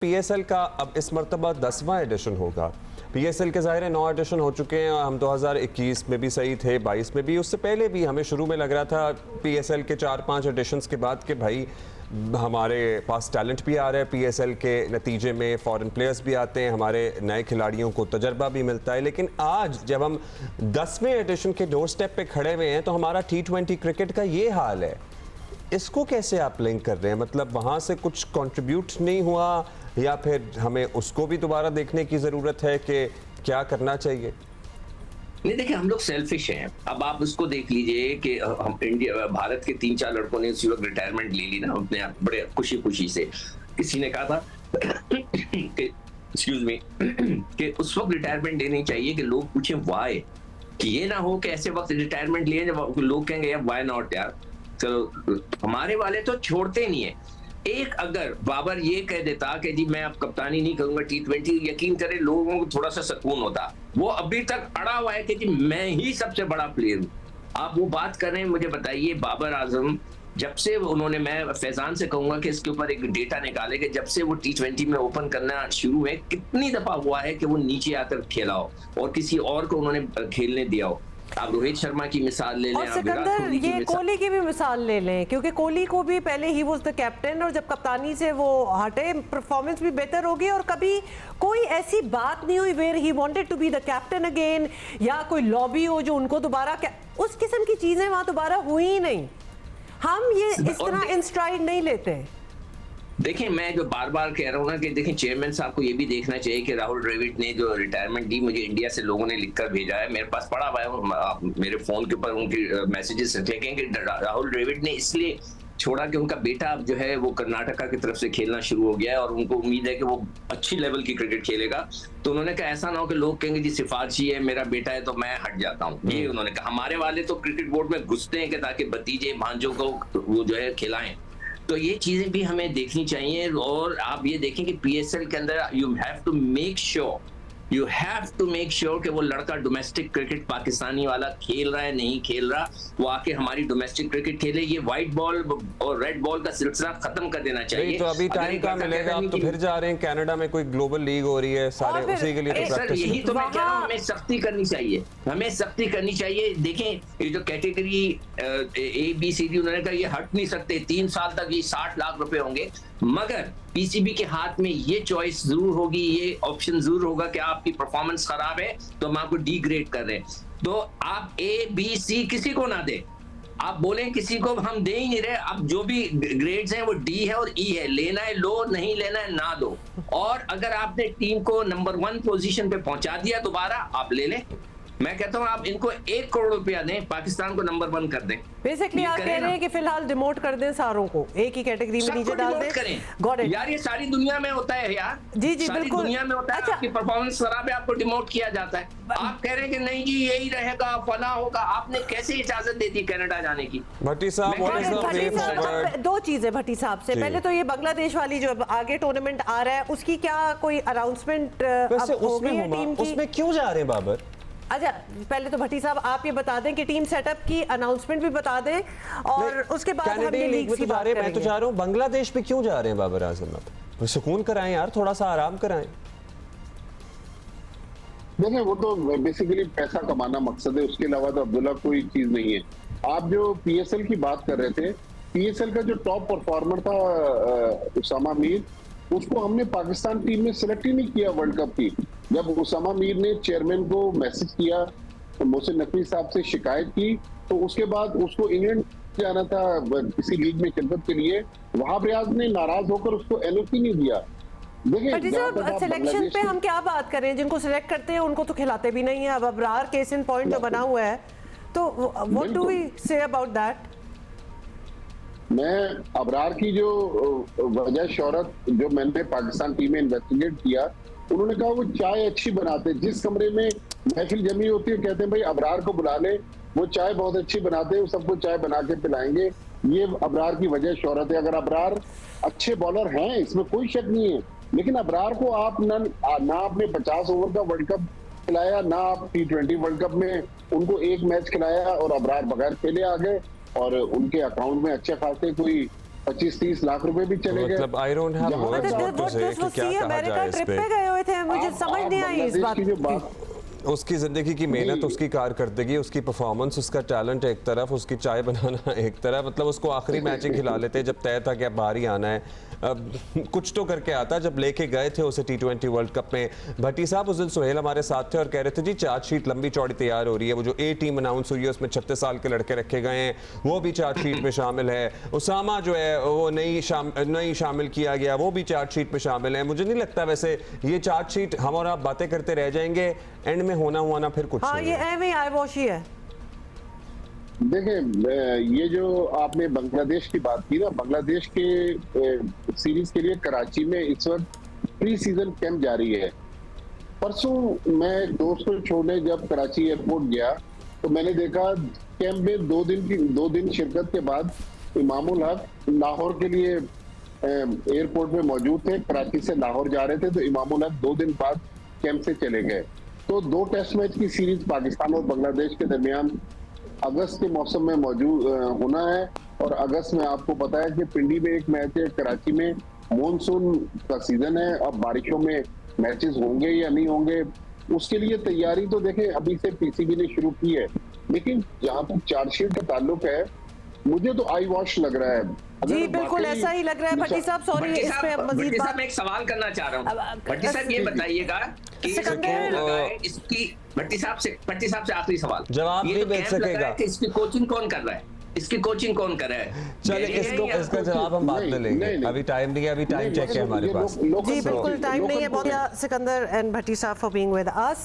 PSL का अब इस मरतबा 10वां एडिशन होगा। पीएसएल के ज़ाहिर 9 एडिशन हो चुके हैं। हम 2021 में भी सही थे, 22 में भी, उससे पहले भी हमें शुरू में लग रहा था पीएसएल के 4-5 एडिशंस के बाद कि भाई हमारे पास टैलेंट भी आ रहा है, पीएसएल के नतीजे में फॉरेन प्लेयर्स भी आते हैं, हमारे नए खिलाड़ियों को तजर्बा भी मिलता है। लेकिन आज जब हम 10वें एडिशन के डोर स्टेप पे खड़े हुए हैं तो हमारा T20 क्रिकेट का ये हाल है। इसको कैसे आप लिंक कर रहे हैं? मतलब वहाँ से कुछ कंट्रीब्यूट नहीं हुआ या फिर हमें उसको भी दोबारा देखने की ज़रूरत है कि क्या करना चाहिए? नहीं, देखिए, हम लोग सेल्फिश हैं। अब आप उसको देख लीजिए कि हम इंडिया भारत के 3-4 लड़कों ने उसी वक्त रिटायरमेंट ले ली ना अपने आप बड़े खुशी से। किसी ने कहा था एक्सक्यूज मी कि उस वक्त रिटायरमेंट लेनी चाहिए कि लोग पूछें व्हाई, कि ये ना हो कि ऐसे वक्त रिटायरमेंट लिए जब लोग कहेंगे यार व्हाई नॉट यार। चलो, हमारे वाले तो छोड़ते नहीं है। एक अगर बाबर ये कह देता कि जी मैं अब कप्तानी नहीं करूंगा T20, यकीन करें लोगों को थोड़ा सा सुकून होता। वो अभी तक अड़ा हुआ है कि जी मैं ही सबसे बड़ा प्लेयर हूं। आप वो बात कर रहे हैं, मुझे बताइए बाबर आजम जब से उन्होंने, मैं फैजान से कहूंगा कि इसके ऊपर एक डेटा निकाले कि जब से वो T20 में ओपन करना शुरू है कितनी दफा हुआ है कि वो नीचे आकर खेला हो और किसी और को उन्होंने खेलने दिया हो। आप रोहित शर्मा की मिसाल ले लें, और सिकंदर ये कोहली की भी मिसाल ले लें, क्योंकि कोहली को भी पहले ही वाज द कैप्टन और जब कप्तानी से वो हटे परफॉर्मेंस भी बेहतर होगी और कभी कोई ऐसी बात नहीं हुई where he wanted to be the captain again या कोई लॉबी हो जो उनको दोबारा, उस किस्म की चीजें वहां दोबारा हुई ही नहीं। हम ये इस तरह इन स्ट्राइड नहीं लेते। देखिए, मैं जो बार बार कह रहा हूँ ना कि देखिए चेयरमैन साहब को ये भी देखना चाहिए कि राहुल द्रविड़ ने जो रिटायरमेंट दी, मुझे इंडिया से लोगों ने लिखकर भेजा है, मेरे पास पड़ा हुआ है, मेरे फोन के ऊपर उनके मैसेजेस देखें कि राहुल द्रविड़ ने इसलिए छोड़ा कि उनका बेटा जो है वो कर्नाटका की तरफ से खेलना शुरू हो गया है और उनको उम्मीद है कि वो अच्छी लेवल की क्रिकेट खेलेगा। तो उन्होंने कहा ऐसा ना हो कि लोग कहेंगे जी सिफारशी है, मेरा बेटा है तो मैं हट जाता हूँ। ये उन्होंने कहा। हमारे वाले तो क्रिकेट बोर्ड में घुसते हैं कि ताकि भतीजे भांजों को वो जो है खिलाएं। तो ये चीजें भी हमें देखनी चाहिए। और आप ये देखें कि पीएसएल के अंदर you have to make sure कि वो लड़का डोमेस्टिक क्रिकेट पाकिस्तानी वाला खेल रहा है, नहीं खेल रहा, वो आके हमारी डोमेस्टिक क्रिकेट खेले। ये व्हाइट बॉल और रेड बॉल का सिलसिला खत्म कर देना चाहिए। तो अभी टाइम कहाँ मिलेगा? आप तो फिर जा रहे हैं कनाडा में, कोई ग्लोबल लीग हो रही है, सारे उसी के लिए तो प्रैक्टिस। यही तो मैं कह रहा हूँ, हमें सख्ती करनी चाहिए, देखें ये जो कैटेगरी ABCD उन्होंने कहा ये हट नहीं सकते, 3 साल तक ये 60 लाख रुपए होंगे, मगर पीसीबी के हाथ में ये चॉइस जरूर होगी, ये ऑप्शन जरूर होगा कि आपकी परफॉर्मेंस खराब है तो हम आपको डिग्रेड कर रहे हैं। तो आप ABC किसी को ना दे, आप बोलें किसी को हम दे ही नहीं रहे। अब जो भी ग्रेड्स हैं वो D है और E है, लेना है लो, नहीं लेना है ना दो। और अगर आपने टीम को नंबर 1 पोजीशन पे पहुंचा दिया दोबारा, आप ले लें। मैं कहता हूं आप इनको 1 करोड़ रुपया दें, पाकिस्तान को नंबर 1 कर दें। बेसिकली आप कह रहे हैं कि फिलहाल डिमोट कर दें सारों को, एक ही कैटेगरी में नीचे डाल दें। Got it. यार ये सारी दुनिया में होता है यार, जी सारी बिल्कुल दुनिया में होता है। अच्छा, आपकी परफॉर्मेंस खराब है, आपको डिमोट किया जाता है। आप कह रहे हैं कि नहीं जी यही रहेगा, फला होगा। आपने कैसे इजाजत दे दी कनाडा जाने की? भट्टी साहब, 2 चीजें भट्टी साहब से। पहले तो ये बांग्लादेश वाली जो आगे टूर्नामेंट आ रहा है उसकी क्या कोई अनाउंसमेंट हो गई है टीम की? उसमें क्यों जा रहे हैं बाबर? अच्छा, पहले तो भट्टी साहब आप ये बता दें कि टीम सेटअप की अनाउंसमेंट भी बता दें और उसके बाद हम ये लीग की बात करेंगे। मैं तो जा रहा हूं बांग्लादेश पे क्यों जा रहे हैं बाबर आजम? अब सुकून कराएं यार, थोड़ा सा आराम कराएं। देखिए वो तो बेसिकली पैसा कमाना मकसद है, उसके अलावा तो अब्दुल्ला कोई चीज नहीं है। आप जो पीएसएल की बात कर रहे थे, पीएसएल का जो टॉप परफॉर्मर था उसामा मीर, उसको हमने पाकिस्तान टीम में सिलेक्ट ही नहीं किया वर्ल्ड कप की। जब उसामा मीर ने चेयरमैन को मैसेज किया, तो मोहसिन नकवी साहब से शिकायत की, तो उसके बाद उसको इंग्लैंड जाना था किसी लीग में खिदमत के लिए, वहाब रियाज ने नाराज होकर उसको एलओसी नहीं दिया। देखिए सिलेक्शन पे हम क्या बात करें, जिनको सिलेक्ट करते हैं उनको तो खिलाते भी नहीं है। अब अबरार केस इन पॉइंट जो बना हुआ है, तो what do we say about that? मैं अबरार की जो वजह शोहरत जो मैंने पाकिस्तान टीम में इन्वेस्टिगेट किया, उन्होंने कहा वो चाय अच्छी बनाते, जिस कमरे में महफिल जमी होती है कहते हैं भाई अबरार को बुला ले, वो चाय बहुत अच्छी बनाते हैं, सबको चाय बना के पिलाएंगे। ये अबरार की वजह शोहरत है। अगर अबरार अच्छे बॉलर हैं, इसमें कोई शक नहीं है, लेकिन अबरार को आप ना आपने 50 ओवर का वर्ल्ड कप खिलाया, ना आप T20 वर्ल्ड कप में उनको 1 मैच खिलाया और अबरार बगैर खेले आ गए और उनके अकाउंट में अच्छे खासे कोई 25-30 लाख रुपए भी चले गए। मतलब आई डोंट हैव जहाँ वर्ड्स तक व्हाट टू से कि क्या कहा अमेरिका जाए इस ट्रिप पे। पे गए हुए थे, मुझे समझ नहीं आई इस बात की जो बात उसकी ज़िंदगी की मेहनत, नहीं। उसकी कारकर्दगी, उसकी परफॉर्मेंस, उसका टैलेंट एक तरफ, उसकी चाय बनाना एक तरफ, मतलब उसको आखिरी मैच ही खिला लेते जब तय था कि अब बाहर ही आना है। अब कुछ तो करके आता जब लेके गए थे उसे T20 वर्ल्ड कप में। भट्टी साहब उस दिन सुहेल हमारे साथ थे और कह रहे थे जी चार्जशीट लंबी चौड़ी तैयार हो रही है, वो जो ए टीम अनाउंस हुई है उसमें 36 साल के लड़के रखे गए हैं, वो भी चार्जशीट में शामिल है। उसामा जो है वो नई शामिल किया गया, वो भी चार्जशीट में शामिल है। मुझे नहीं लगता वैसे ये चार्जशीट हम और आप बातें करते रह जाएंगे, एंड में होना हुआ ना फिर कुछ हाँ, नहीं ये है। एवं आईवॉशी है। देखिए, ये जो आपने बांग्लादेश की बात की ना, बांग्लादेश के सीरीज के लिए कराची में इस वक्त प्री सीजन कैंप जारी है। परसों मैं दोस्त को छोड़ने जब कराची एयरपोर्ट गया तो मैंने देखा कैंप में 2 दिन शिरकत के बाद इमामुल हक लाहौर के लिए एयरपोर्ट में मौजूद थे। कराची से लाहौर जा रहे थे तो इमामुल हक 2 दिन बाद कैंप से चले गए। तो 2 टेस्ट मैच की सीरीज पाकिस्तान और बांग्लादेश के दरमियान अगस्त के मौसम में मौजूद होना है। और अगस्त में आपको पता है कि पिंडी में एक मैच है, कराची में मॉनसून का सीजन है, अब बारिशों में मैचेस होंगे या नहीं होंगे, उसके लिए तैयारी तो देखें अभी से पीसीबी ने शुरू की है। लेकिन जहां तक चार्जशीट का ताल्लुक है, मुझे तो आई वॉश लग रहा है। जी बिल्कुल ऐसा ही लग रहा है भट्टी साहब। सॉरी, इस पे अब मजीद भट्टी साहब, बात। मैं एक सवाल करना चाह रहा हूँ। अब- भट्टी साहब ये बताइएगा कि सिकंदर- कैंप लगा है, इसकी भट्टी साहब से आखिरी सवाल, जवाब ये नहीं जो मिल कैंप लगा सकेगा। है, इसकी कोचिंग कौन कर रहा है? इसकी कोचिंग कौन कर रहा है? चलिए डेली है या इसका जवाब हम बाद में नहीं, लेंगे, नहीं। अभी टाइम नहीं है, अभी टाइम चेक है हमारे पास। जी बिल्कुल टाइम नहीं है। बहुत सिकंदर एंड भट्टी साहब फॉर बीइंग विद अस।